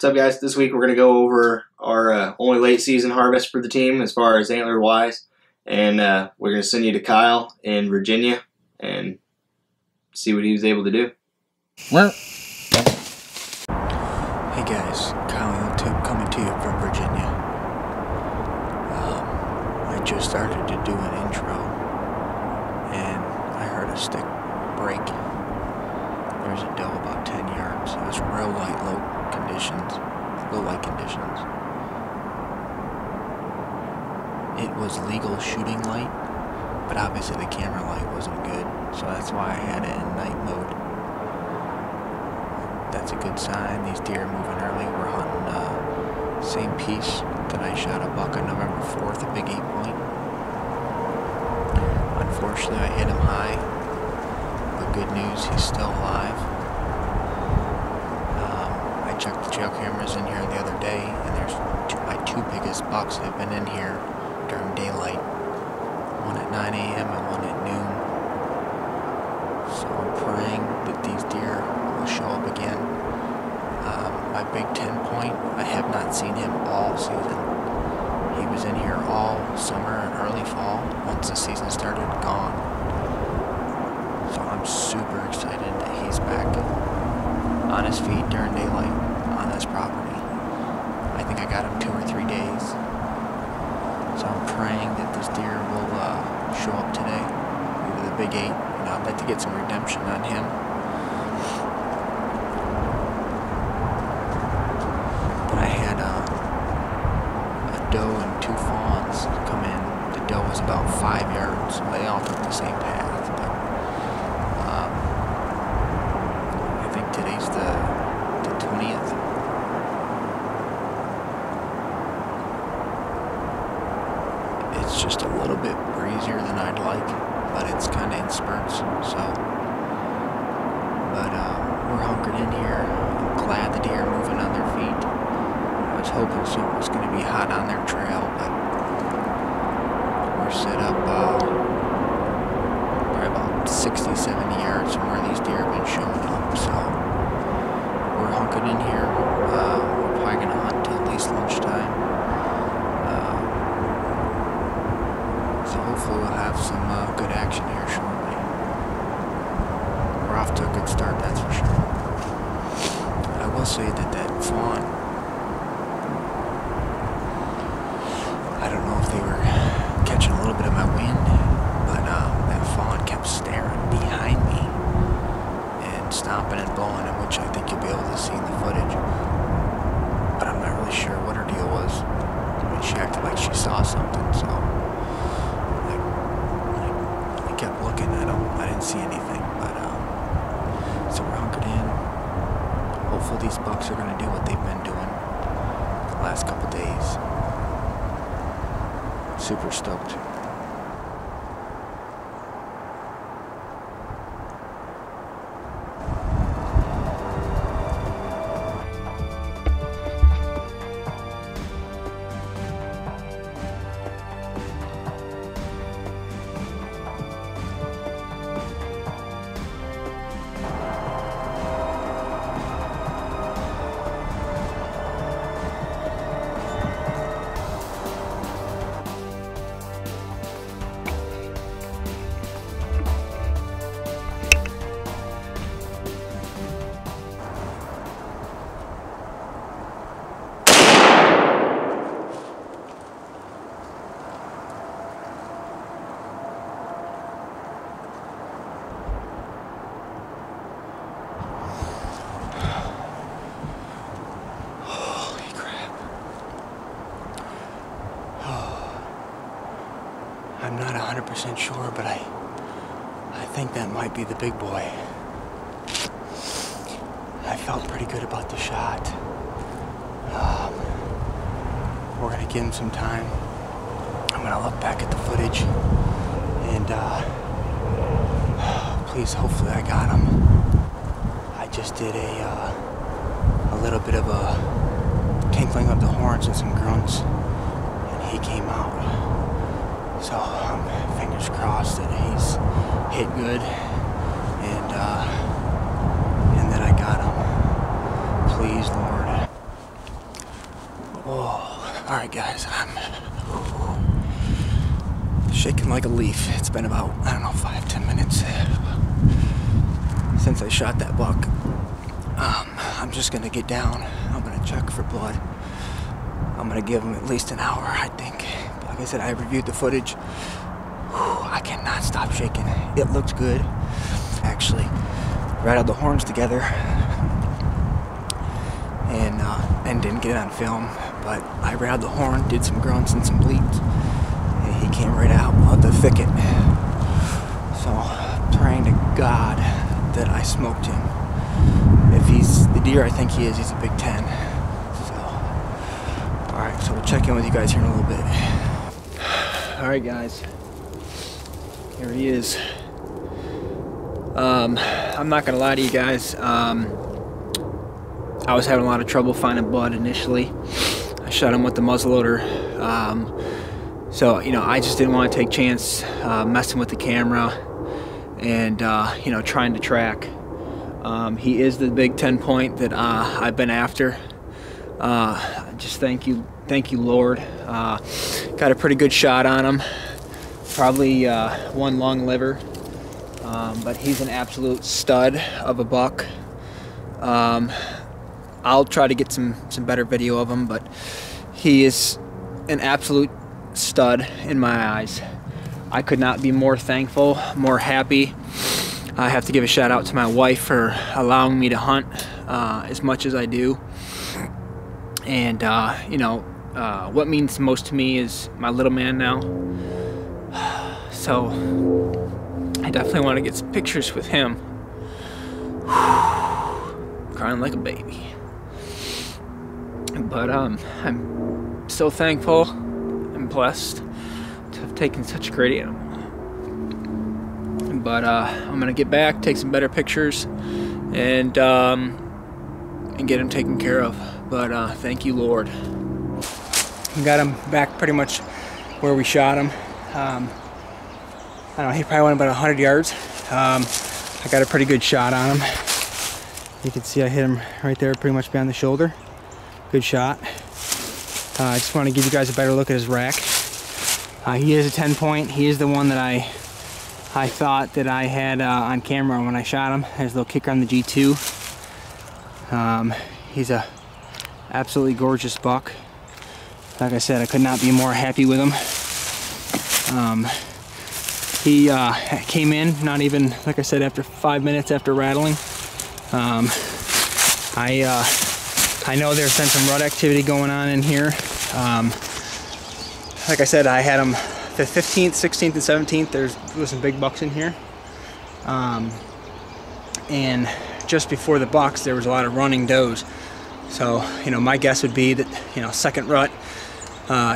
What's up, guys? This week we're going to go over our only late season harvest for the team as far as antler wise, and we're going to send you to Kyle in Virginia and see what he was able to do. Hey guys, Kyle YouTube coming to you from Virginia. I just started to do an intro and I heard a stick break. There's a doe about 10 yards. It was real light, low light conditions. It was legal shooting light, but obviously the camera light wasn't good, so that's why I had it in night mode. That's a good sign. These deer are moving early. We're hunting same piece that I shot a buck on November 4th, a big 8-point. Unfortunately, I hit him high, but good news, he's still alive. I checked the trail cameras in here the other day, and there's my two biggest bucks that have been in here during daylight. One at 9 a.m. and one at noon. So I'm praying that these deer will show up again. My big 10-point, I have not seen him all season. He was in here all summer and early fall. Once the season started, gone. So I'm super excited that he's back on his feet during daylight on this property. I think I got him 2 or 3 days. So I'm praying that this deer will show up today. Maybe the big 8. I'd like to get some redemption on him. But I had a doe and 2 fawns come in. The doe was about 5 yards. They all took the same path. But I think today's the 20th. It's just a little bit breezier than I'd like, but it's kind of in spurts, so. But we're hunkered in here. I'm glad the deer are moving on their feet. I was hoping something was going to be hot on their trail, but we're set up probably about 60, 70 yards from where these deer have been showing up, so we're hunkered in here. We're probably going to hunt till at least lunchtime. So hopefully we'll have some good action here shortly. We're off to a good start, that's for sure. I will say that fawn, I don't know if they were catching a little bit of my wind, but that fawn kept staring behind me and stomping and blowing, in which I think you'll be able to see in the footage. But I'm not really sure what her deal was. I mean, she acted like she saw something, so I kept looking. I didn't see anything, but so we're hunkered in. Hopefully these bucks are going to do what they've been doing the last couple days. Super stoked. I'm not 100% sure, but I think that might be the big boy. I felt pretty good about the shot. We're gonna give him some time. I'm gonna look back at the footage and please, hopefully I got him. I just did a little bit of a tinkling of the horns and some grunts, and he came out. So fingers crossed that he's hit good and that I got him. Please, Lord. Oh, all right, guys. I'm shaking like a leaf. It's been about, I don't know, 5-10 minutes since I shot that buck. I'm just gonna get down. I'm gonna check for blood. I'm gonna give him at least an hour, I think. Like I said, I reviewed the footage. Whew, I cannot stop shaking. It looks good. Actually, rattled the horns together and didn't get it on film. But I rattled the horn, did some grunts and some bleats, and he came right out of the thicket. So, praying to God that I smoked him. If he's the deer I think he is, he's a Big 10. So, alright, so we'll check in with you guys here in a little bit. Alright guys, here he is. I'm not gonna lie to you guys, I was having a lot of trouble finding blood initially. I shot him with the muzzleloader. So, you know, I just didn't want to take a chance messing with the camera and, you know, trying to track. He is the Big 10 point that I've been after. Just thank you, Lord. Got a pretty good shot on him. Probably one long liver, but he's an absolute stud of a buck. I'll try to get some better video of him, but he is an absolute stud in my eyes. I could not be more thankful, more happy. I have to give a shout out to my wife for allowing me to hunt as much as I do. And you know, what means most to me is my little man now. So I definitely want to get some pictures with him. Crying like a baby. But I'm so thankful and blessed to have taken such a great animal. But I'm gonna get back, take some better pictures, and get him taken care of. But thank you, Lord. Got him back pretty much where we shot him. I don't know, he probably went about 100 yards. I got a pretty good shot on him. You can see I hit him right there, pretty much behind the shoulder. Good shot. I just want to give you guys a better look at his rack. He is a 10 point. He is the one that I thought that I had on camera when I shot him. There's a little kicker on the G2. He's a absolutely gorgeous buck. Like I said, I could not be more happy with him. He came in, not even, like I said, after 5 minutes after rattling. I know there's been some rut activity going on in here. Like I said, I had him the 15th, 16th, and 17th. There was some big bucks in here. And just before the bucks, there was a lot of running does. So, you know, my guess would be that, you know, second rut,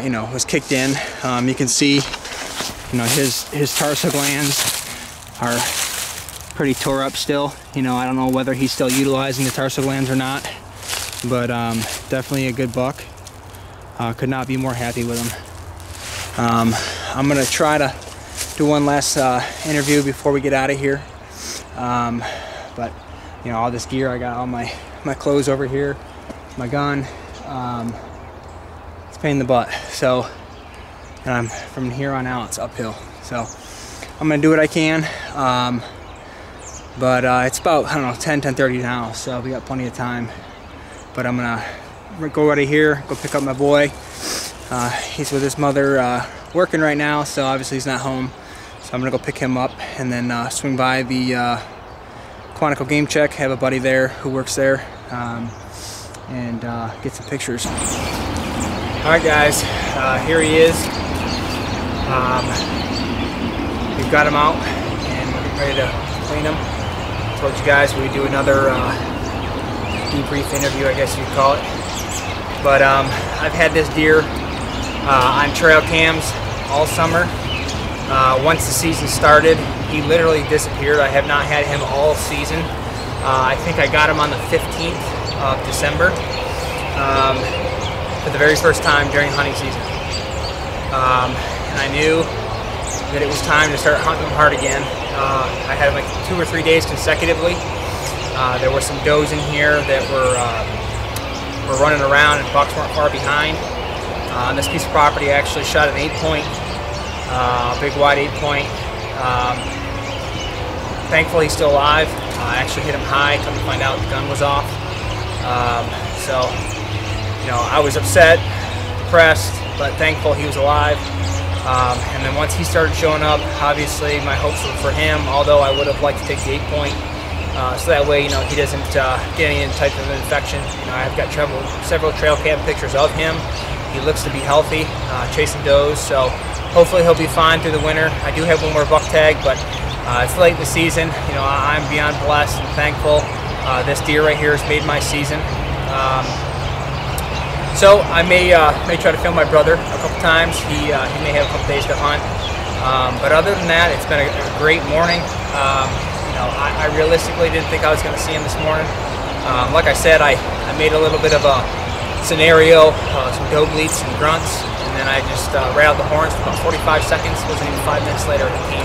you know, was kicked in. You can see, you know, his tarsal glands are pretty tore up still. You know, I don't know whether he's still utilizing the tarsal glands or not, but definitely a good buck. Could not be more happy with him. I'm gonna try to do one last interview before we get out of here. But you know, all this gear, I got all my clothes over here, my gun. It's a pain in the butt. So, and from here on out, it's uphill. So I'm gonna do what I can. But it's about, I don't know, 10:30 now, so we got plenty of time. But I'm gonna go out of here, go pick up my boy. He's with his mother working right now, so obviously he's not home. So I'm gonna go pick him up and then swing by the Quantico Game Check. Have a buddy there who works there, and get some pictures. All right, guys, here he is. We've got him out, and we're ready to clean him. I told you guys we do another debrief interview, I guess you'd call it. But I've had this deer on trail cams all summer. Once the season started, he literally disappeared. I have not had him all season. I think I got him on the 15th of December for the very first time during hunting season. And I knew that it was time to start hunting them hard again. I had him like 2 or 3 days consecutively. There were some does in here that were running around, and bucks weren't far behind. On this piece of property, I actually shot an 8-point, big wide 8-point. Thankfully, he's still alive. I actually hit him high. Come to find out, the gun was off. So, you know, I was upset, depressed, but thankful he was alive. And then once he started showing up, obviously my hopes were for him. Although I would have liked to take the 8-point. So that way, you know, he doesn't get any type of infection. You know, I've got several trail cam pictures of him. He looks to be healthy, chasing does. So hopefully he'll be fine through the winter. I do have one more buck tag, but it's late in the season. You know, I'm beyond blessed and thankful. This deer right here has made my season. So I may try to film my brother a couple times. He may have a couple days to hunt. But other than that, it's been a great morning. I realistically didn't think I was going to see him this morning. Like I said, I made a little bit of a scenario, some doe bleats and grunts, and then I just rattled the horns for about 45 seconds. It wasn't even 5 minutes later, he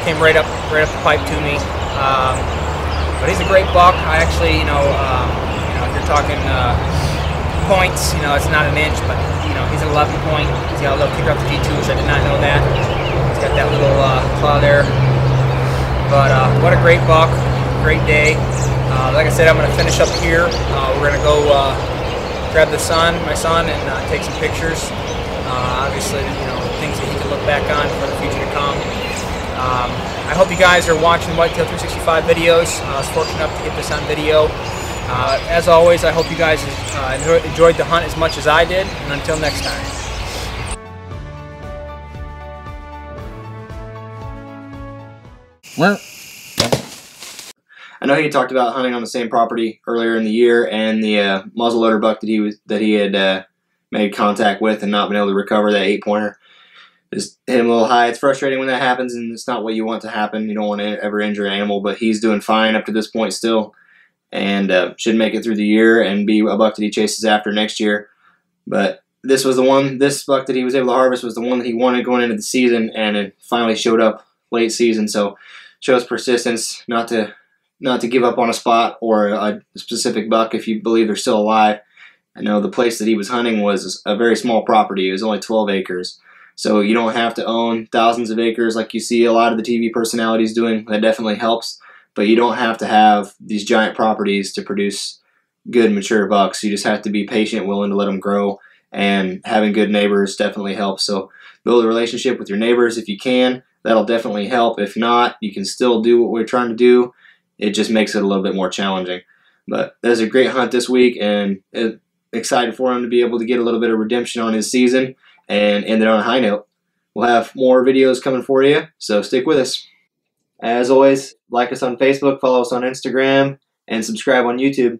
came right up the pipe to me. But he's a great buck. I actually, if you're talking points, it's not an inch, but he's an 11 point. He's got a little kicker up the G2, which I did not know that. He's got that little claw there. But what a great buck, great day. Like I said, I'm going to finish up here. We're going to go grab my son, and take some pictures. Obviously, things that he can look back on for the future to come. I hope you guys are watching Whitetail 365 videos. I was fortunate enough to get this on video. As always, I hope you guys enjoyed the hunt as much as I did. And until next time. I know he talked about hunting on the same property earlier in the year, and the muzzleloader buck that he had made contact with and not been able to recover that 8-pointer is him a little high. It's frustrating when that happens, and it's not what you want to happen. You don't want to ever injure an animal, but he's doing fine up to this point still, and should make it through the year and be a buck that he chases after next year. But this buck that he was able to harvest was the one that he wanted going into the season, and it finally showed up late season. So shows persistence, not to give up on a spot or a specific buck if you believe they're still alive. I know the place that he was hunting was a very small property. It was only 12 acres. So you don't have to own thousands of acres like you see a lot of the TV personalities doing. That definitely helps. But you don't have to have these giant properties to produce good mature bucks. You just have to be patient, willing to let them grow, and having good neighbors definitely helps. So build a relationship with your neighbors if you can. That'll definitely help. If not, you can still do what we're trying to do. It just makes it a little bit more challenging. But that was a great hunt this week, and excited for him to be able to get a little bit of redemption on his season and end it on a high note. We'll have more videos coming for you, so stick with us. As always, like us on Facebook, follow us on Instagram, and subscribe on YouTube.